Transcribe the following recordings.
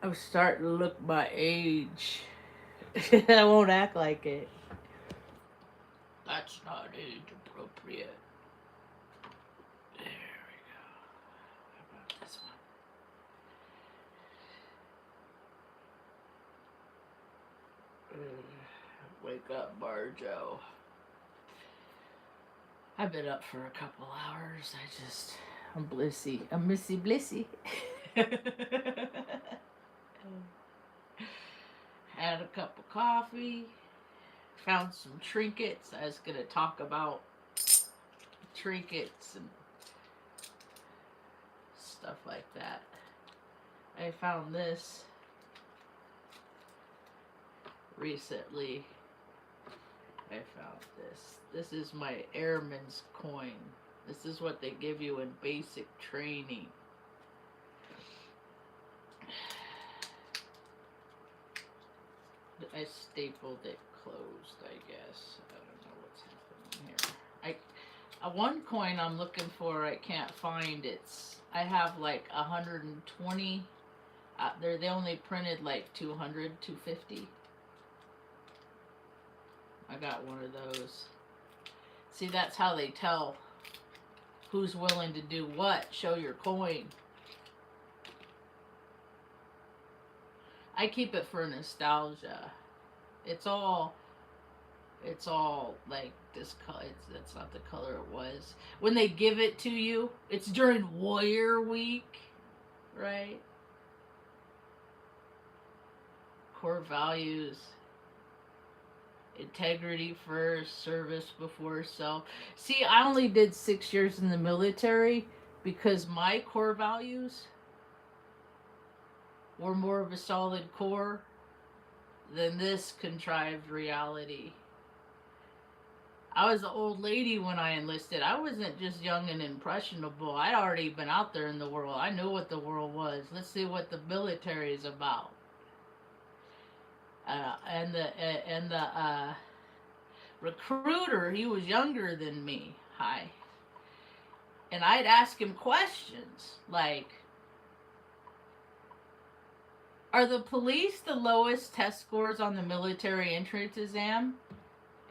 I'm starting to look my age. I won't act like it. That's not age appropriate. There we go. How about this one? Wake up, Marjo. I've been up for a couple hours. I'm blissy. I'm missy blissy. Had a cup of coffee. Found some trinkets. I was going to talk about trinkets and stuff like that. I found this recently. I found this. This is my airman's coin. This is what they give you in basic training. I stapled it closed, I guess. I don't know what's happening here. One coin I'm looking for, I can't find. I have like 120. They only printed like 200, 250. I got one of those. See, that's how they tell who's willing to do what. Show your coin. I keep it for nostalgia. It's all like this color. That's not the color it was. When they give it to you, it's during Warrior Week, right? Core values. Integrity first, service before self. See, I only did 6 years in the military because my core values were more of a solid core than this contrived reality. I was an old lady when I enlisted. I wasn't just young and impressionable. I'd already been out there in the world. I knew what the world was. Let's see what the military is about. And the recruiter, he was younger than me. Hi. And I'd ask him questions like, are the police the lowest test scores on the military entrance exam?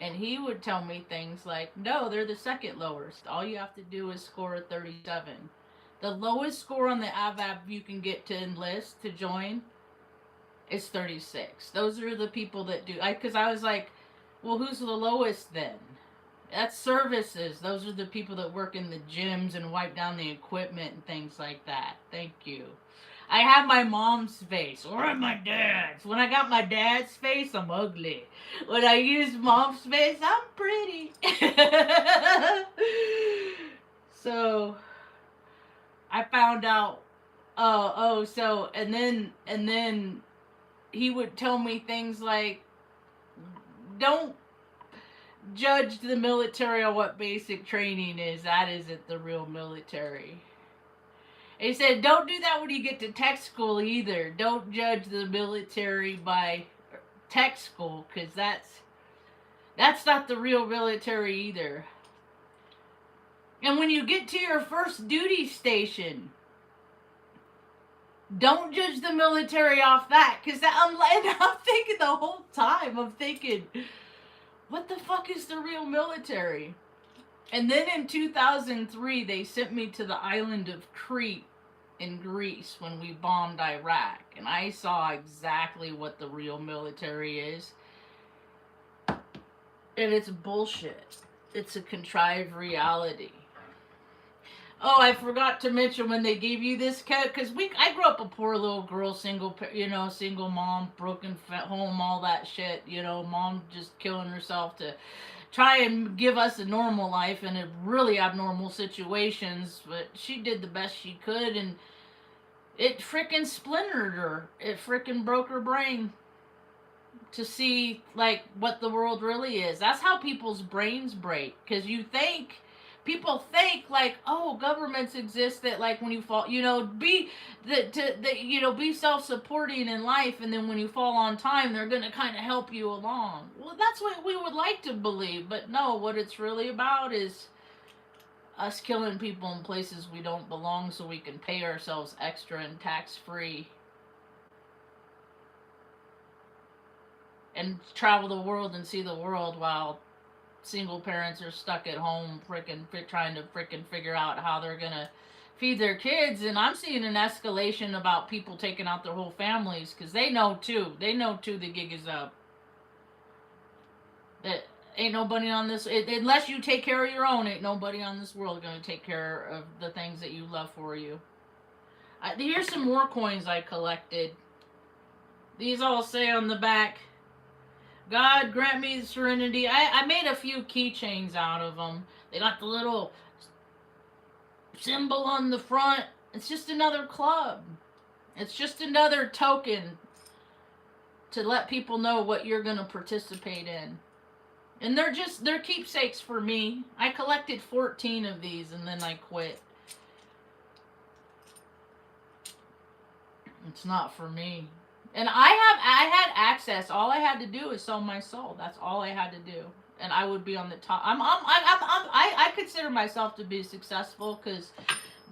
And he would tell me things like, no, they're the second lowest. All you have to do is score a 37. The lowest score on the AVAB you can get to enlist, to join, is 36. Those are the people that do. Because I was like, well, who's the lowest then? That's services. Those are the people that work in the gyms and wipe down the equipment and things like that. Thank you. I have my mom's face or my dad's. When I got my dad's face, I'm ugly. When I use mom's face, I'm pretty. So I found out. And then he would tell me things like, don't judge the military on what basic training is. That isn't the real military. He said, don't do that when you get to tech school either. Don't judge the military by tech school, because that's not the real military either. And when you get to your first duty station, don't judge the military off that, because I'm thinking the whole time, I'm thinking, what the fuck is the real military? And then in 2003, they sent me to the island of Crete in Greece when we bombed Iraq. And I saw exactly what the real military is. And it's bullshit. It's a contrived reality. Oh, I forgot to mention when they gave you this cut, because I grew up a poor little girl, single mom, broken home, all that shit. Mom just killing herself to try and give us a normal life in a really abnormal situations, but she did the best she could, and it frickin' splintered her. It frickin' broke her brain to see like what the world really is. That's how people's brains break, because people think like, oh, governments exist that like when you fall, be be self-supporting in life, and then when you fall on time, they're gonna kind of help you along. Well, that's what we would like to believe, but no, what it's really about is us killing people in places we don't belong so we can pay ourselves extra and tax-free. and travel the world and see the world while single parents are stuck at home trying to freaking figure out how they're gonna feed their kids. And I'm seeing an escalation about people taking out their whole families because they know too the gig is up. That ain't nobody on this, unless you take care of your own, ain't nobody on this world gonna take care of the things that you love for you. Here's some more coins I collected. These all say on the back, God grant me the serenity. I made a few keychains out of them. They got the little symbol on the front. It's just another club. It's just another token to let people know what you're going to participate in. And they're keepsakes for me. I collected 14 of these and then I quit. It's not for me. And I had access. All I had to do is sell my soul. That's all I had to do, and I would be on the top. I consider myself to be successful because,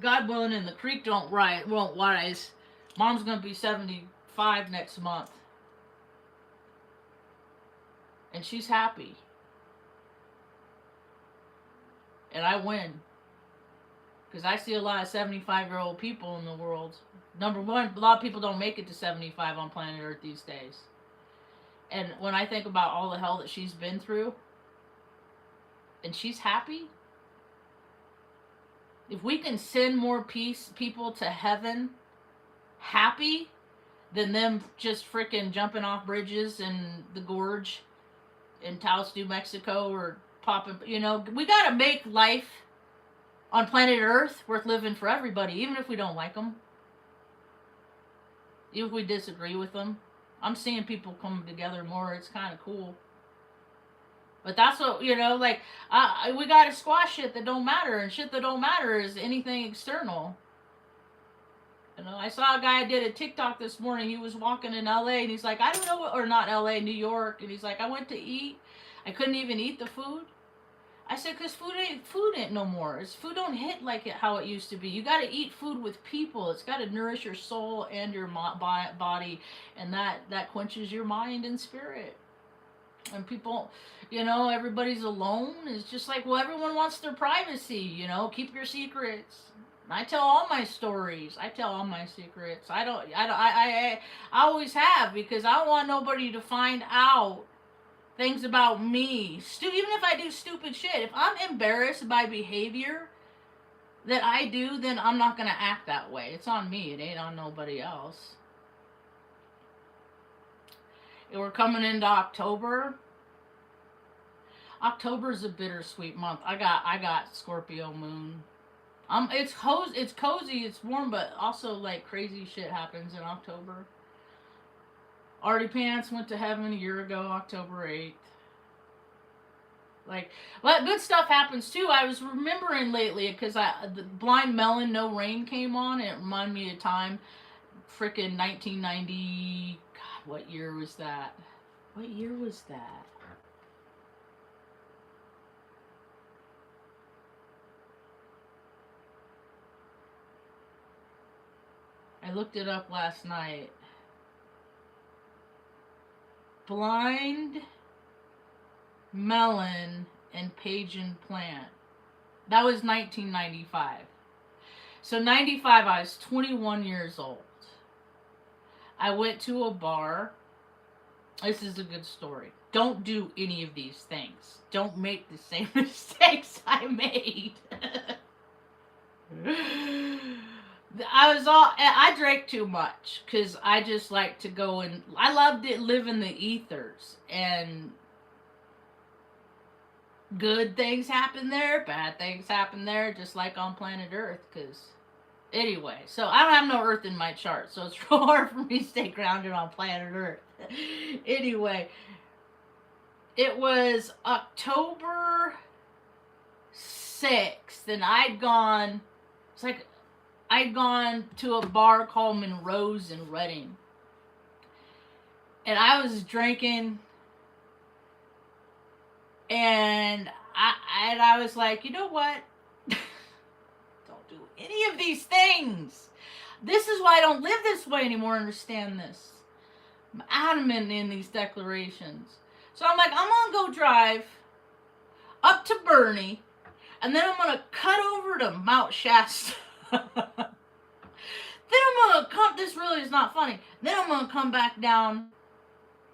God willing, and the creek won't rise. Mom's gonna be 75 next month, and she's happy, and I win because I see a lot of 75-year-old people in the world. Number one, a lot of people don't make it to 75 on planet Earth these days. And when I think about all the hell that she's been through, and she's happy, if we can send more people to heaven happy than them just freaking jumping off bridges in the gorge in Taos, New Mexico, or popping, we got to make life on planet Earth worth living for everybody, even if we don't like them. Even if we disagree with them. I'm seeing people come together more. It's kind of cool. But that's what, we got to squash shit that don't matter. And shit that don't matter is anything external. I saw a guy did a TikTok this morning. He was walking in LA and he's like, I don't know, or not LA, New York. And he's like, I went to eat. I couldn't even eat the food. I said, because food ain't no more. Food don't hit like how it used to be. You got to eat food with people. It's got to nourish your soul and your body, and that quenches your mind and spirit. And people, everybody's alone. It's just like, well, everyone wants their privacy. Keep your secrets. I tell all my stories. I tell all my secrets. I always have, because I don't want nobody to find out things about me. Even if I do stupid shit, if I'm embarrassed by behavior that I do, then I'm not going to act that way. It's on me. It ain't on nobody else. And we're coming into October. October's a bittersweet month. I got Scorpio moon. It's cozy, it's warm, but also like crazy shit happens in October. Artie Pants went to heaven a year ago, October 8th. Good stuff happens too. I was remembering lately because the Blind Melon No Rain came on. And it reminded me of time, frickin' 1990. God, what year was that? I looked it up last night. Blind Melon and Pagan Plant. That was 1995. So 95, I was 21 years old. I went to a bar. This is a good story. Don't do any of these things. Don't make the same mistakes I made. I drank too much because I just like to go and I loved it, live in the ethers, and good things happen there, bad things happen there, just like on planet Earth. Anyway, so I don't have no Earth in my chart, so it's real hard for me to stay grounded on planet Earth. Anyway, it was October 6th, and I'd gone to a bar called Monroe's in Redding. And I was drinking. And I was like, you know what? Don't do any of these things. This is why I don't live this way anymore. Understand this. I'm adamant in these declarations. So I'm like, I'm gonna go drive up to Bernie, and then I'm gonna cut over to Mount Shasta. Then I'm gonna come. This really is not funny. Then I'm gonna come back down,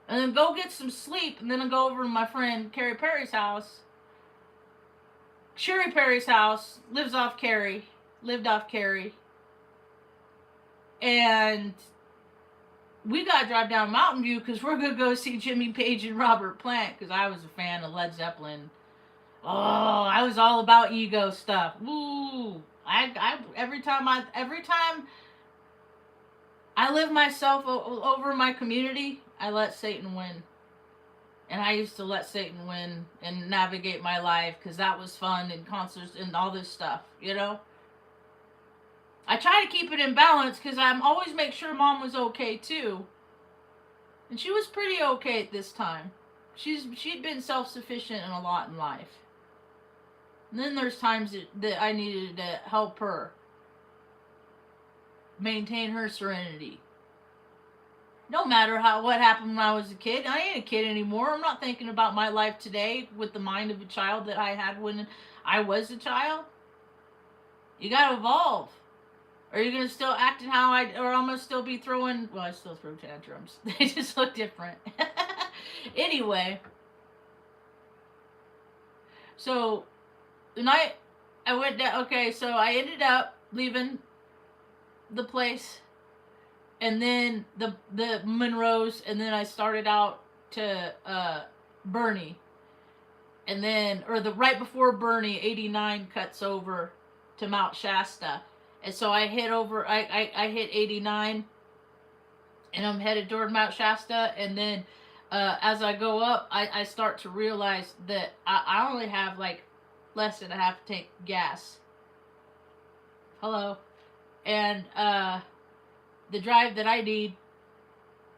and then go get some sleep, and then I'll go over to my friend Carrie Perry's house. Sherry Perry's house lived off Carrie, and we gotta drive down Mountain View because we're gonna go see Jimmy Page and Robert Plant because I was a fan of Led Zeppelin. Oh, I was all about ego stuff. Woo! Every time I live myself over my community, I let Satan win. And I used to let Satan win and navigate my life because that was fun and concerts and all this stuff, you know? I try to keep it in balance because I'm always make sure Mom was okay too. And she was pretty okay at this time. She'd been self-sufficient in a lot in life. And then there's times that I needed to help her maintain her serenity. No matter what happened when I was a kid. I ain't a kid anymore. I'm not thinking about my life today with the mind of a child that I had when I was a child. You gotta evolve. Are you gonna still acting how or I'm gonna still be throwing, well, I still throw tantrums. They just look different. Anyway. So, the night I went down, okay, so I ended up leaving the place, and then the Monroes, and then I started out to Bernie, and then, or the right before Bernie, 89 cuts over to Mount Shasta, and so I hit 89, and I'm headed toward Mount Shasta, and then as I go up, I start to realize that I only have like less than a half tank gas. Hello. And the drive that I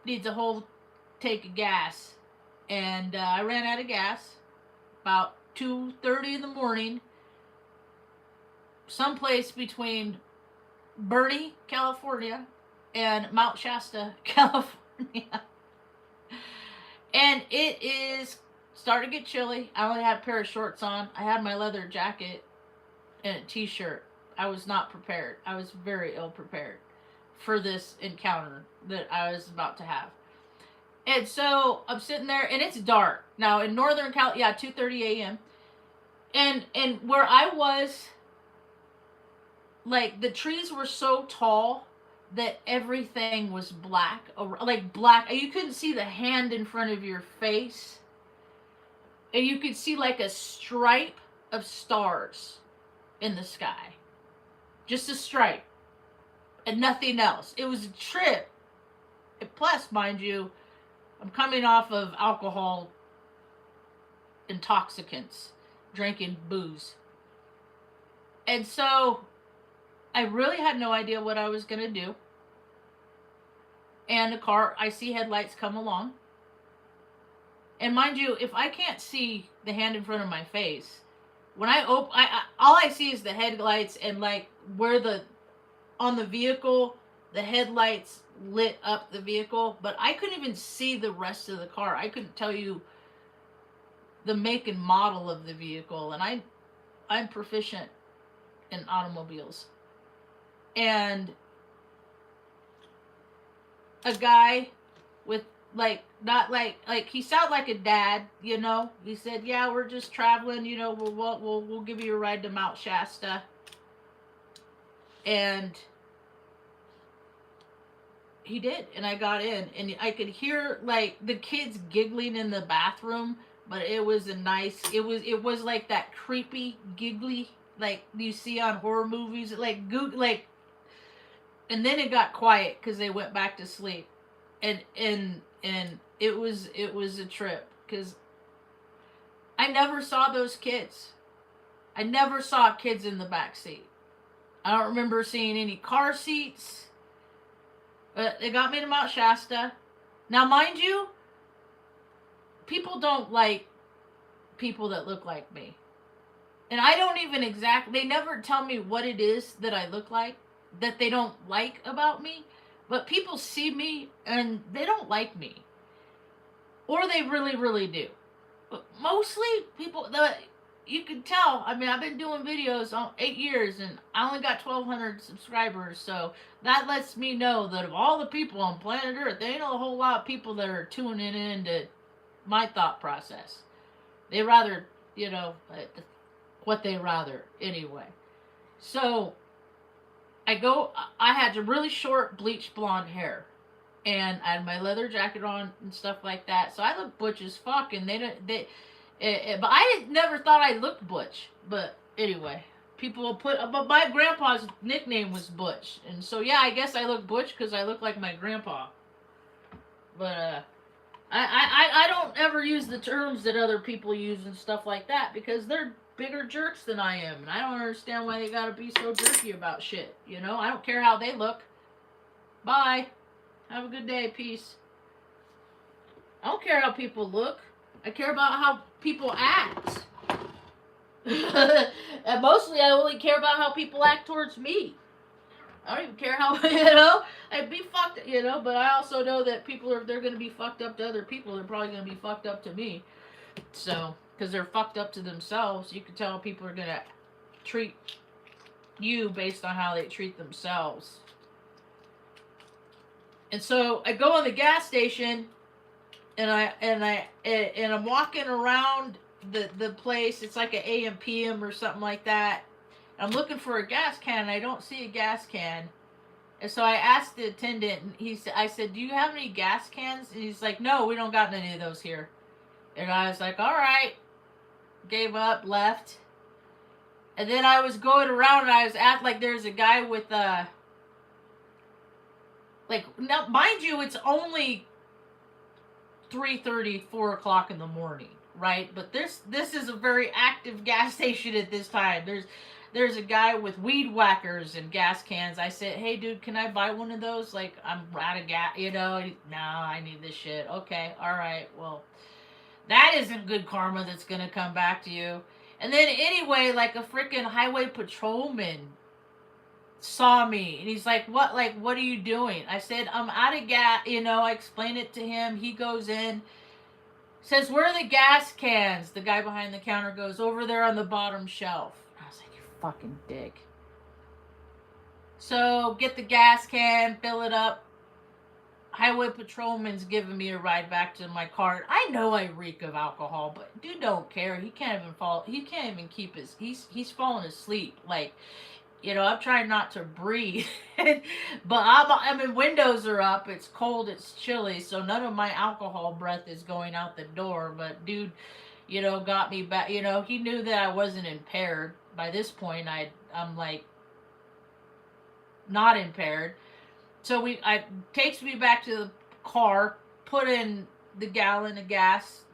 needs a whole tank of gas. And I ran out of gas about 2:30 in the morning, someplace between Bernie, California, and Mount Shasta, California. And it is starting to get chilly. I only had a pair of shorts on. I had my leather jacket and a t-shirt. I was not prepared. I was very ill prepared for this encounter that I was about to have. And so I'm sitting there, and it's dark. Now in Northern Cal, 2:30 a.m. And where I was, like, the trees were so tall that everything was black, like black. You couldn't see the hand in front of your face. And you could see like a stripe of stars in the sky. Just a stripe. And nothing else. It was a trip. And plus, mind you, I'm coming off of alcohol intoxicants, drinking booze. And so I really had no idea what I was going to do. And the car, I see headlights come along. And mind you, if I can't see the hand in front of my face, when I open, all I see is the headlights and like where on the vehicle, the headlights lit up the vehicle, but I couldn't even see the rest of the car. I couldn't tell you the make and model of the vehicle, and I'm proficient in automobiles. And a guy with not like he sounded like a dad, you know. He said, "Yeah, we're just traveling, you know. We'll give you a ride to Mount Shasta." And he did, and I got in, and I could hear like the kids giggling in the bathroom, but it was it was like that creepy giggly like you see on horror movies, like and then it got quiet because they went back to sleep, and it was a trip because I never saw those kids. I never saw kids in the back seat. I don't remember seeing any car seats. But they got me to Mount Shasta. Now, mind you, people don't like people that look like me. And I don't even they never tell me what it is that I look like, that they don't like about me. But people see me and they don't like me. Or they really, really do. But mostly people, you can tell. I mean, I've been doing videos on 8 years and I only got 1,200 subscribers. So that lets me know that of all the people on planet Earth, there ain't a whole lot of people that are tuning into my thought process. They rather, what they rather anyway. So I had really short bleach blonde hair. And I had my leather jacket on and stuff like that. So I look butch as fuck, and but I never thought I looked butch. But anyway, people but my grandpa's nickname was Butch, and so yeah, I guess I look butch because I look like my grandpa. But I don't ever use the terms that other people use and stuff like that because they're bigger jerks than I am, and I don't understand why they gotta be so jerky about shit. I don't care how they look. Bye. Have a good day. Peace. I don't care how people look. I care about how people act. And mostly I only care about how people act towards me. I don't even care how, I'd be fucked, but I also know that they're going to be fucked up to other people. They're probably going to be fucked up to me. So, because they're fucked up to themselves, you can tell people are going to treat you based on how they treat themselves. And so I go in the gas station, and I'm walking around the place. It's like an AM PM or something like that. I'm looking for a gas can, and I don't see a gas can. And so I asked the attendant, and I said, "Do you have any gas cans?" And he's like, "No, we don't got any of those here." And I was like, "All right," gave up, left. And then I was going around, and I was there's a guy with now, mind you, it's only 3:30, 4 o'clock in the morning, right? But this is a very active gas station at this time. There's a guy with weed whackers and gas cans. I said, "Hey, dude, can I buy one of those? Like, I'm out of gas, No, I need this shit." Okay, all right, well, that isn't good karma that's gonna come back to you. And then anyway, like a freaking highway patrolman saw me and he's like, what are you doing? I said, "I'm out of gas." I explained it to him. He goes in, says, "Where are the gas cans?" The guy behind the counter goes, "Over there on the bottom shelf." I was like, "You fucking dick." So get the gas can, fill it up. Highway patrolman's giving me a ride back to my car. I know I reek of alcohol, but dude don't care. He can't even keep he's falling asleep. I'm trying not to breathe, but windows are up. It's cold. It's chilly. So none of my alcohol breath is going out the door. But dude, got me back. He knew that I wasn't impaired. By this point, I'm like not impaired. So takes me back to the car, put in the gallon of gas.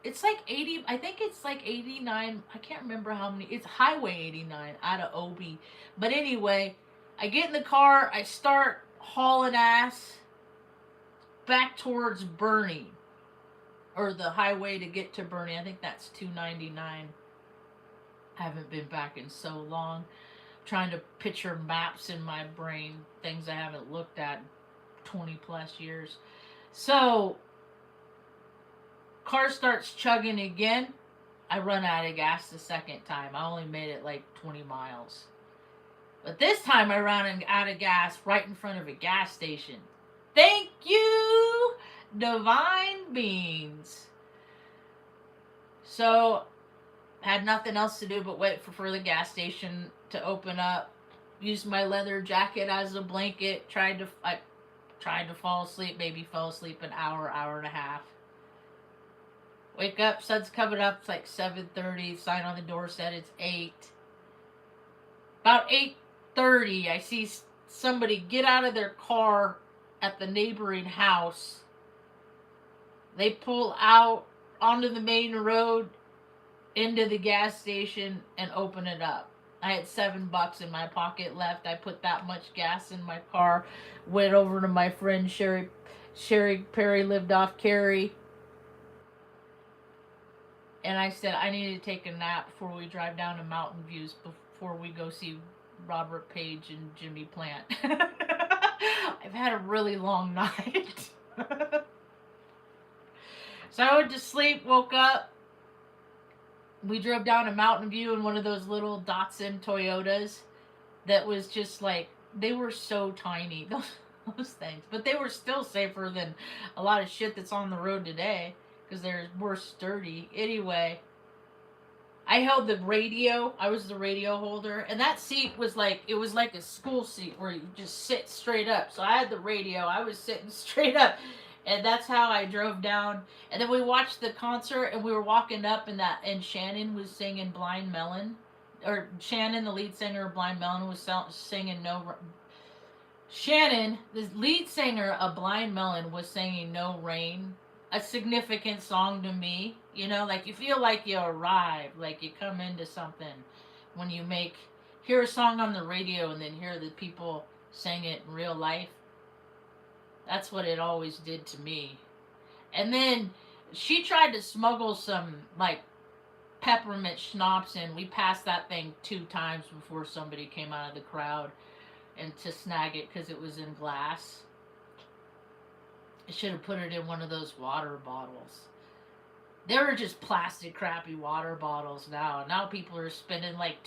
It's like 80, I think it's like 89, I can't remember how many, it's Highway 89 out of Obi. But anyway, I get in the car, I start hauling ass back towards Bernie, or the highway to get to Bernie. I think that's 299. I haven't been back in so long. I'm trying to picture maps in my brain, things I haven't looked at in 20 plus years. So car starts chugging again. I run out of gas the second time. I only made it like 20 miles. But this time I ran out of gas right in front of a gas station. Thank you, divine beings. So, had nothing else to do but wait for the gas station to open up. Used my leather jacket as a blanket. I tried to fall asleep. Maybe fell asleep an hour and a half. Wake up, sun's coming up. It's like 7:30. Sign on the door said it's 8. About 8:30, I see somebody get out of their car at the neighboring house. They pull out onto the main road, into the gas station, and open it up. I had $7 in my pocket left. I put that much gas in my car. Went over to my friend Sherry Perry, lived off Cary. And I said, I need to take a nap before we drive down to Mountain Views, before we go see Robert Page and Jimmy Plant. I've had a really long night. So I went to sleep, woke up. We drove down to Mountain View in one of those little Datsun Toyotas that was just like, they were so tiny, those things. But they were still safer than a lot of shit that's on the road today because they're more sturdy. Anyway, I held the radio. I was the radio holder. And that seat was like, it was like a school seat where you just sit straight up. So I had the radio. I was sitting straight up. And that's how I drove down. And then we watched the concert and we were walking up and Shannon was singing Blind Melon. Or Shannon, the lead singer of Blind Melon, was singing Shannon, the lead singer of Blind Melon, was singing No Rain. A significant song to me. You know, like you feel like you arrive, like you come into something when you hear a song on the radio and then hear the people sing it in real life. That's what it always did to me. And then she tried to smuggle some like peppermint schnapps in. We passed that thing 2 times before somebody came out of the crowd and to snag it because it was in glass. I should have put it in one of those water bottles. They were just plastic crappy water bottles now. Now people are spending like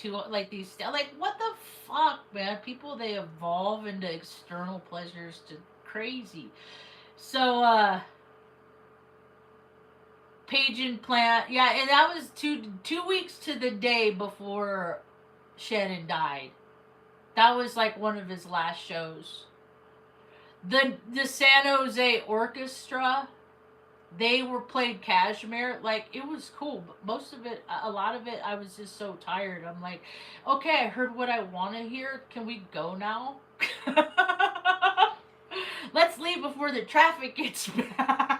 these, like what the fuck, man? People, they evolve into external pleasures to crazy. So Page and Plant, yeah, and that was two weeks to the day before Shannon died. That was like one of his last shows. The San Jose Orchestra, they were played Kashmir. Like, it was cool, but a lot of it, I was just so tired. I'm like, okay, I heard what I want to hear. Can we go now? Let's leave before the traffic gets bad.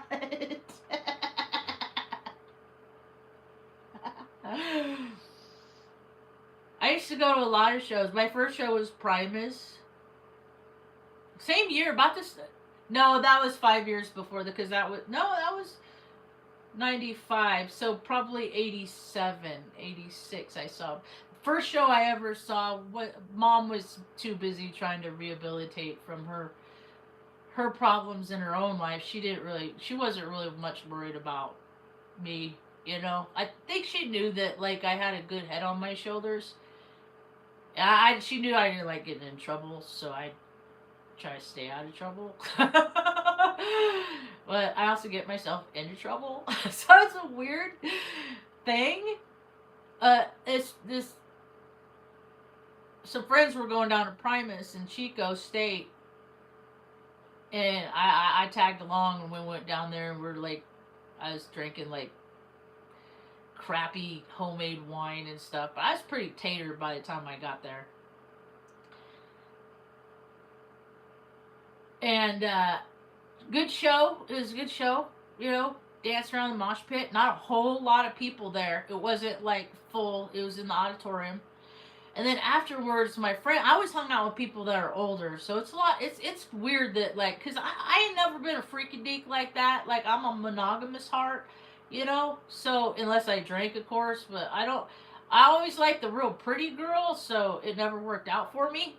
I used to go to a lot of shows. My first show was Primus. Same year, about this. No, that was 5 years before because that was 95. So probably 87, 86 I saw. First show I ever saw, Mom was too busy trying to rehabilitate from her problems in her own life. She wasn't really much worried about me, you know. I think she knew that like I had a good head on my shoulders. She knew I didn't like getting in trouble, so I try to stay out of trouble. But I also get myself into trouble. So it's a weird thing. Some friends were going down to Primus in Chico State. And I tagged along and we went down there and we're like, I was drinking like crappy homemade wine and stuff. But I was pretty tatered by the time I got there. And good show. It was a good show. You know, danced around the mosh pit. Not a whole lot of people there. It wasn't like full. It was in the auditorium. And then afterwards, my friend, I always hung out with people that are older. So it's a lot, it's weird that like, because I ain't never been a freaky deek like that. Like, I'm a monogamous heart, you know? So, unless I drank, of course. But I always liked the real pretty girl, so it never worked out for me.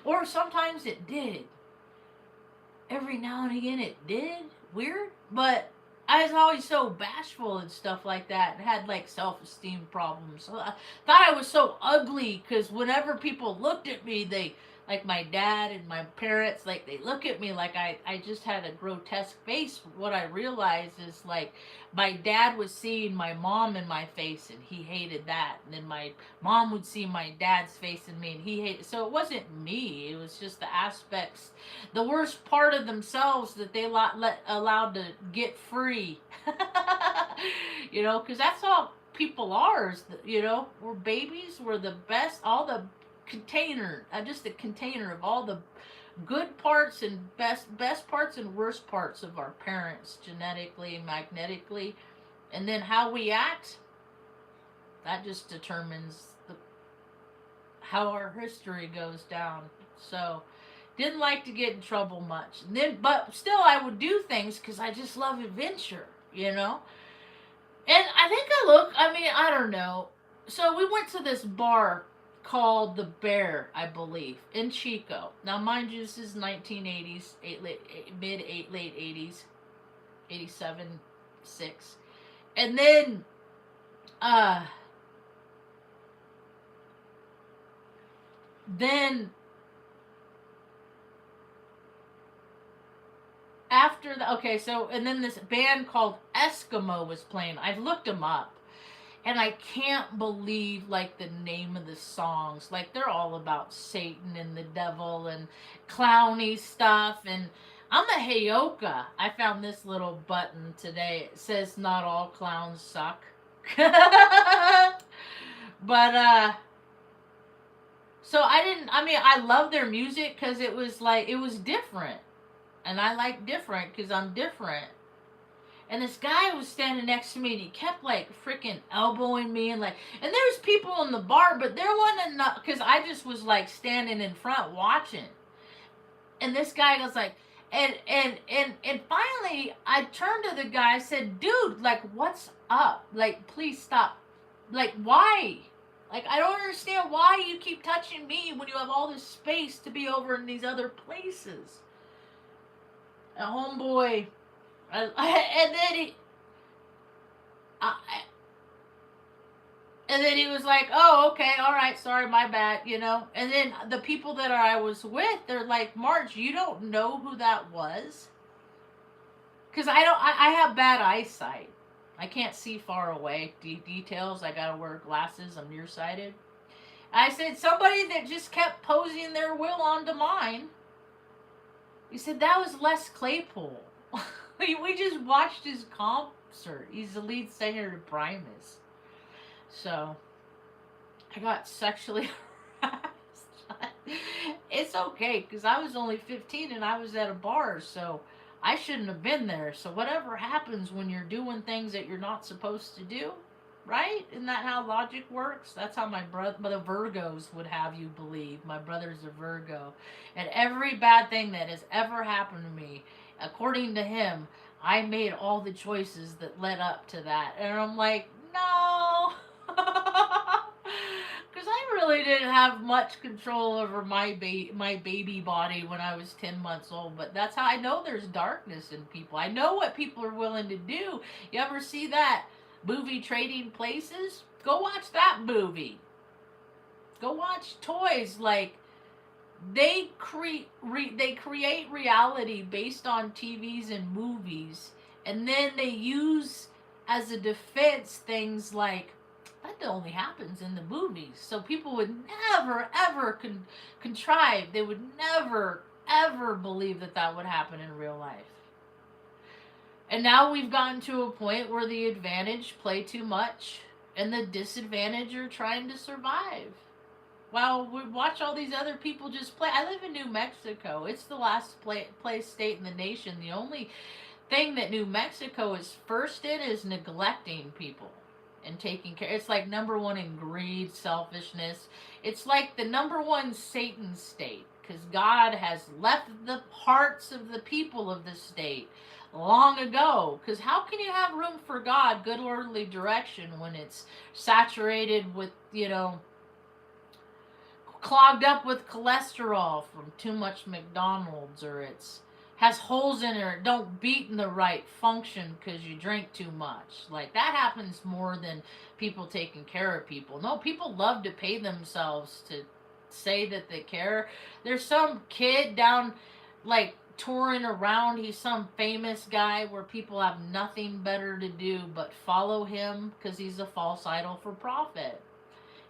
Or sometimes it did. Every now and again it did. Weird. But I was always so bashful and stuff like that and had like self-esteem problems. So I thought I was so ugly because whenever people looked at me, they, like my dad and my parents, like they look at me like I just had a grotesque face. What I realized is like my dad was seeing my mom in my face and he hated that. And then my mom would see my dad's face in me and he hated. So it wasn't me. It was just the aspects, the worst part of themselves that they allowed to get free. You know, because that's all people are. You know, we're babies. We're the best. All the container, just a container of all the good parts and best parts and worst parts of our parents, genetically, magnetically, and then how we act, that just determines how our history goes down. So didn't like to get in trouble much. And then, but still I would do things because I just love adventure, you know. And I think I don't know. So we went to this bar called The Bear, I believe, in Chico. Now, mind you, this is 1980s, late 80s, 87, 6. And then, then after the, okay, so, and then this band called Eskimo was playing. I've looked them up. And I can't believe, like, the name of the songs. Like, they're all about Satan and the devil and clowny stuff. And I'm a Heyoka. I found this little button today. It says, not all clowns suck. But, so I love their music because it was like, it was different. And I like different because I'm different. And this guy was standing next to me, and he kept, like, freaking elbowing me, and, like, and there was people in the bar, but there wasn't enough, because I just was, like, standing in front watching. And this guy was like, and finally, I turned to the guy, I said, dude, like, what's up? Like, please stop. Like, why? Like, I don't understand why you keep touching me when you have all this space to be over in these other places. And homeboy... and then he was like, oh, okay, all right, sorry, my bad, you know. And then the people that I was with, they're like, Marge, you don't know who that was? Because I have bad eyesight. I can't see far away. Details, I gotta wear glasses, I'm nearsighted. I said, somebody that just kept posing their will onto mine. He said, that was Les Claypool. We just watched his concert. He's the lead singer to Primus. So, I got sexually harassed. It's okay, because I was only 15 and I was at a bar, so I shouldn't have been there. So whatever happens when you're doing things that you're not supposed to do, right? Isn't that how logic works? That's how the Virgos would have you believe. My brother's a Virgo. And every bad thing that has ever happened to me, according to him, I made all the choices that led up to that. And I'm like, no. Because I really didn't have much control over my baby body when I was 10 months old. But that's how I know there's darkness in people. I know what people are willing to do. You ever see that movie Trading Places? Go watch that movie. Go watch toys. Like, they create reality based on TVs and movies, and then they use as a defense things like that only happens in the movies. So people would never ever contrive. They would never ever believe that would happen in real life. And now we've gotten to a point where the advantage play too much, and the disadvantage are trying to survive. While we watch all these other people just play. I live in New Mexico. It's the last place state in the nation. The only thing that New Mexico is first in is neglecting people and taking care. It's like number one in greed, selfishness. It's like the number one Satan state, because God has left the hearts of the people of the state long ago. Because how can you have room for God, good orderly direction, when it's saturated with, clogged up with cholesterol from too much McDonald's, or it's has holes in it, or don't beat in the right function because you drink too much. Like, that happens more than people taking care of people. No, people love to pay themselves to say that they care. There's some kid down, like, touring around. He's some famous guy where people have nothing better to do but follow him because he's a false idol for profit.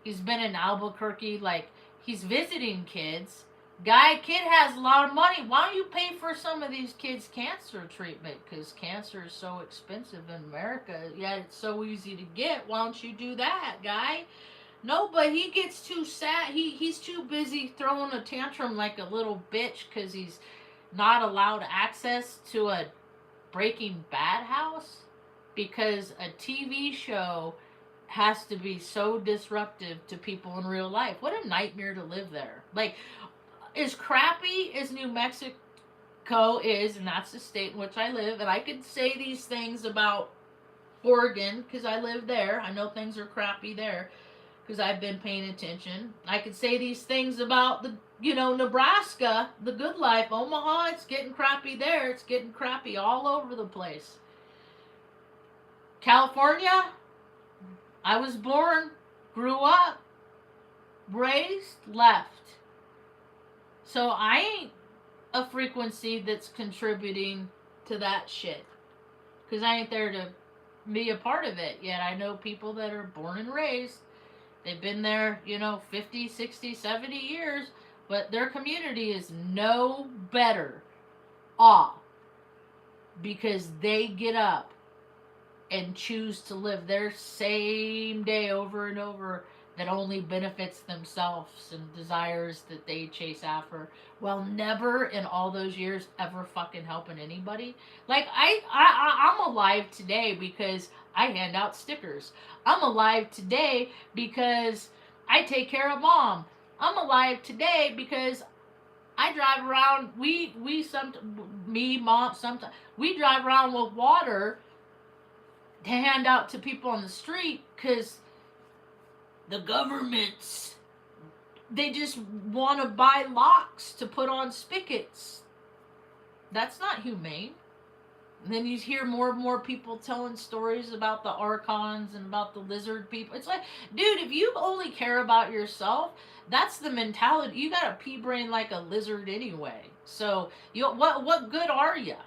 He's been in Albuquerque, like, he's visiting kids. Kid has a lot of money. Why don't you pay for some of these kids' cancer treatment? Because cancer is so expensive in America. Yeah, it's so easy to get. Why don't you do that, guy? No, but he gets too sad. He's too busy throwing a tantrum like a little bitch because he's not allowed access to a Breaking Bad house. Because a TV show has to be so disruptive to people in real life. What a nightmare to live there. Like, as crappy as New Mexico is, and that's the state in which I live, and I could say these things about Oregon because I live there. I know things are crappy there. because I've been paying attention. I could say these things about the, Nebraska, the good life. Omaha, it's getting crappy there. It's getting crappy all over the place. California, I was born, grew up, raised, left. So I ain't a frequency that's contributing to that shit. Because I ain't there to be a part of it. Yet I know people that are born and raised. They've been there, 50, 60, 70 years. But their community is no better off because they get up and choose to live their same day over and over that only benefits themselves and desires that they chase after, while never in all those years ever fucking helping anybody. Like I'm alive today because I hand out stickers. I'm alive today because I take care of mom. I'm alive today because I drive around. Mom, sometimes we drive around with water to hand out to people on the street because the governments, they just want to buy locks to put on spigots. That's not humane. And then you hear more and more people telling stories about the archons and about the lizard people. It's like, dude, if you only care about yourself, that's the mentality. You got a pea brain like a lizard anyway. So what good are you?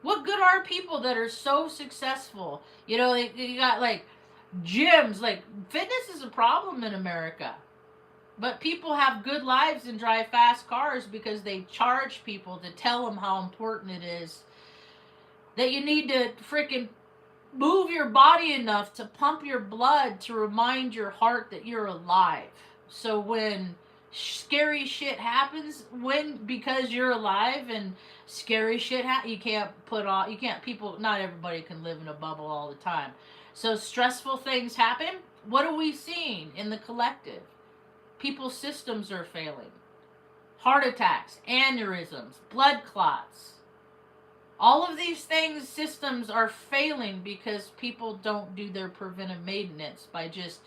What good are people that are so successful? You got like gyms, like fitness is a problem in America. But people have good lives and drive fast cars because they charge people to tell them how important it is that you need to freaking move your body enough to pump your blood to remind your heart that you're alive. So when scary shit happens, because you're alive and scary shit not everybody can live in a bubble all the time. So stressful things happen. What are we seeing in the collective? People's systems are failing. Heart attacks, aneurysms, blood clots. All of these things, systems are failing because people don't do their preventive maintenance by just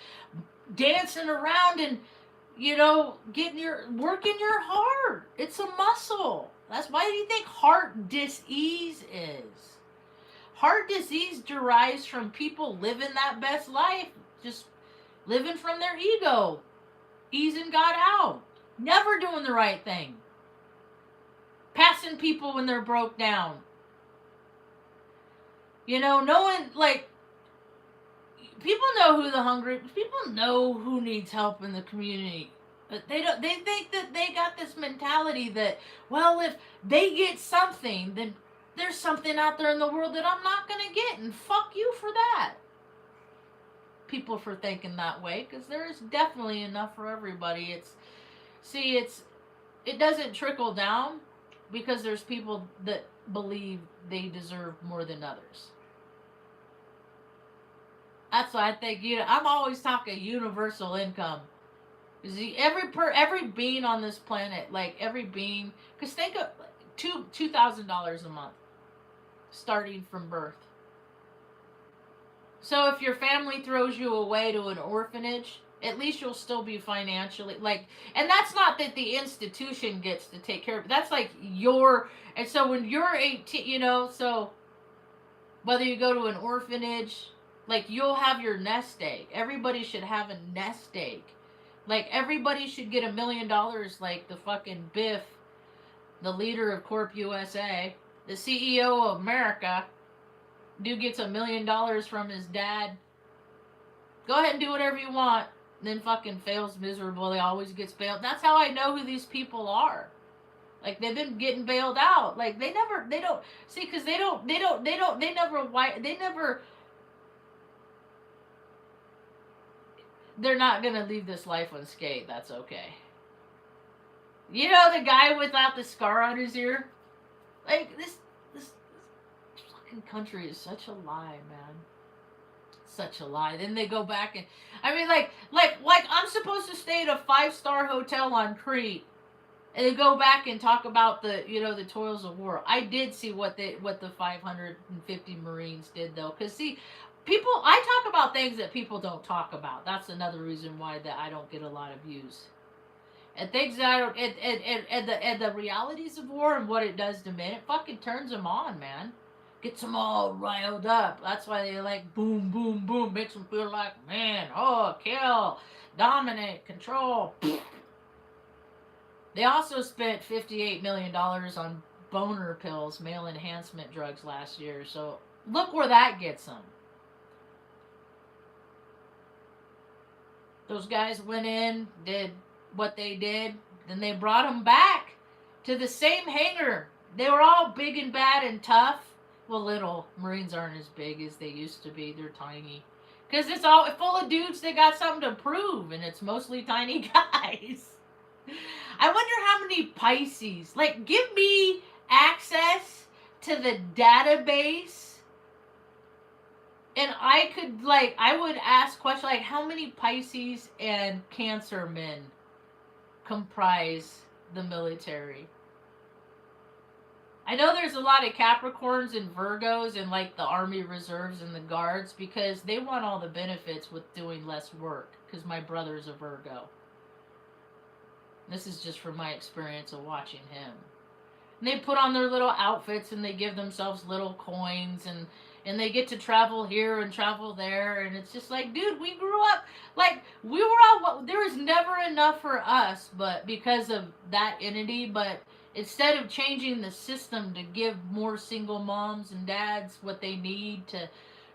dancing around and, working your heart. It's a muscle. That's why do you think heart disease is? Heart disease derives from people living that best life, just living from their ego, easing God out, never doing the right thing, passing people when they're broke down. Knowing, like, people know who the hungry, people know who needs help in the community. But they think that they got this mentality that, well, if they get something, then there's something out there in the world that I'm not going to get, and fuck you for that. People for thinking that way, because there is definitely enough for everybody. It doesn't trickle down because there's people that believe they deserve more than others. That's why I think I'm always talking universal income. Every being on this planet, like every being, because think of $2,000 a month, starting from birth. So if your family throws you away to an orphanage, at least you'll still be financially, like, and that's not that the institution gets to take care of it. That's like and so when you're 18, so whether you go to an orphanage, like, you'll have your nest egg. Everybody should have a nest egg. Like, everybody should get $1 million like the fucking Biff, the leader of Corp USA, the CEO of America. Dude gets $1 million from his dad. Go ahead and do whatever you want. Then fucking fails miserably. Always gets bailed. That's how I know who these people are. Like, they've been getting bailed out. Like, they they're not gonna leave this life unscathed. That's okay. The guy without the scar on his ear? Like, this fucking country is such a lie, man. Such a lie. Then they go back and, I mean, like I'm supposed to stay at a 5-star hotel on Crete, and they go back and talk about the toils of war. I did see what the 550 Marines did, though, because see, I talk about things that people don't talk about. That's another reason why that I don't get a lot of views. And things that I don't, and the realities of war and what it does to men, it fucking turns them on, man. Gets them all riled up. That's why they like boom, boom, boom. Makes them feel like, man, oh, kill, dominate, control. They also spent $58 million on boner pills, male enhancement drugs last year. So look where that gets them. Those guys went in, did what they did, then they brought them back to the same hangar. They were all big and bad and tough. Well, little. Marines aren't as big as they used to be. They're tiny. Because it's all full of dudes that got something to prove, and it's mostly tiny guys. I wonder how many Pisces. Like, give me access to the database, and I could, like, I would ask questions like, how many Pisces and Cancer men comprise the military? I know there's a lot of Capricorns and Virgos in, like, the Army Reserves and the Guards, because they want all the benefits with doing less work, because my brother's a Virgo. This is just from my experience of watching him. And they put on their little outfits, and they give themselves little coins, and they get to travel here and travel there, and it's just like, dude, we grew up, like, we were all, there was never enough for us, but because of that entity, but instead of changing the system to give more single moms and dads what they need to,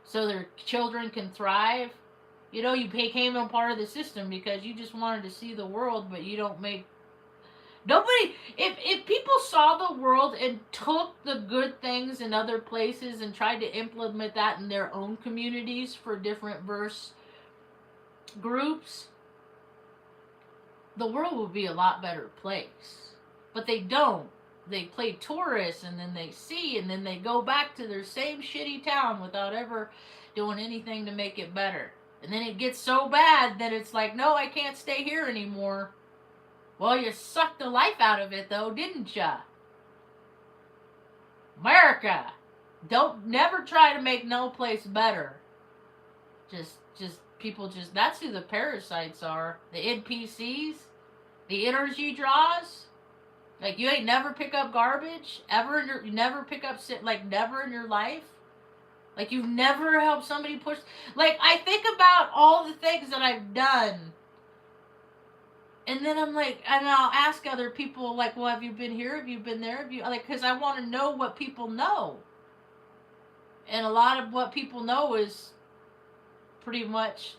so their children can thrive, you know, you became a part of the system because you just wanted to see the world, but you don't make, nobody, if people saw the world and took the good things in other places and tried to implement that in their own communities for different verse groups, the world would be a lot better place. But they don't. They play tourists, and then they see, and then they go back to their same shitty town without ever doing anything to make it better. And then it gets so bad that it's like, no, I can't stay here anymore. Well, you sucked the life out of it, though, didn't ya? America! Don't never try to make no place better. Just people just, that's who the parasites are. The NPCs, the energy draws. Like, you ain't never pick up garbage ever in your, you never pick up like, never in your life. Like, you've never helped somebody push. Like, I think about all the things that I've done, and then I'm like, and I'll ask other people, like, well, have you been here? Have you been there? Have you, like, because I want to know what people know. And a lot of what people know is pretty much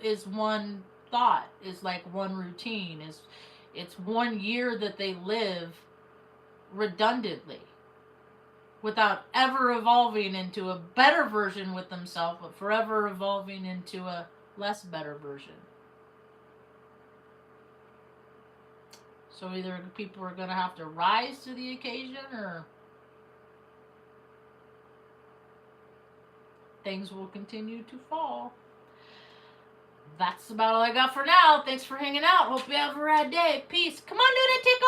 is one thought, is like one routine, is it's 1 year that they live redundantly without ever evolving into a better version with themselves, but forever evolving into a less better version. So either people are going to have to rise to the occasion, or things will continue to fall. That's about all I got for now. Thanks for hanging out. Hope you have a rad day. Peace. Come on, dude, take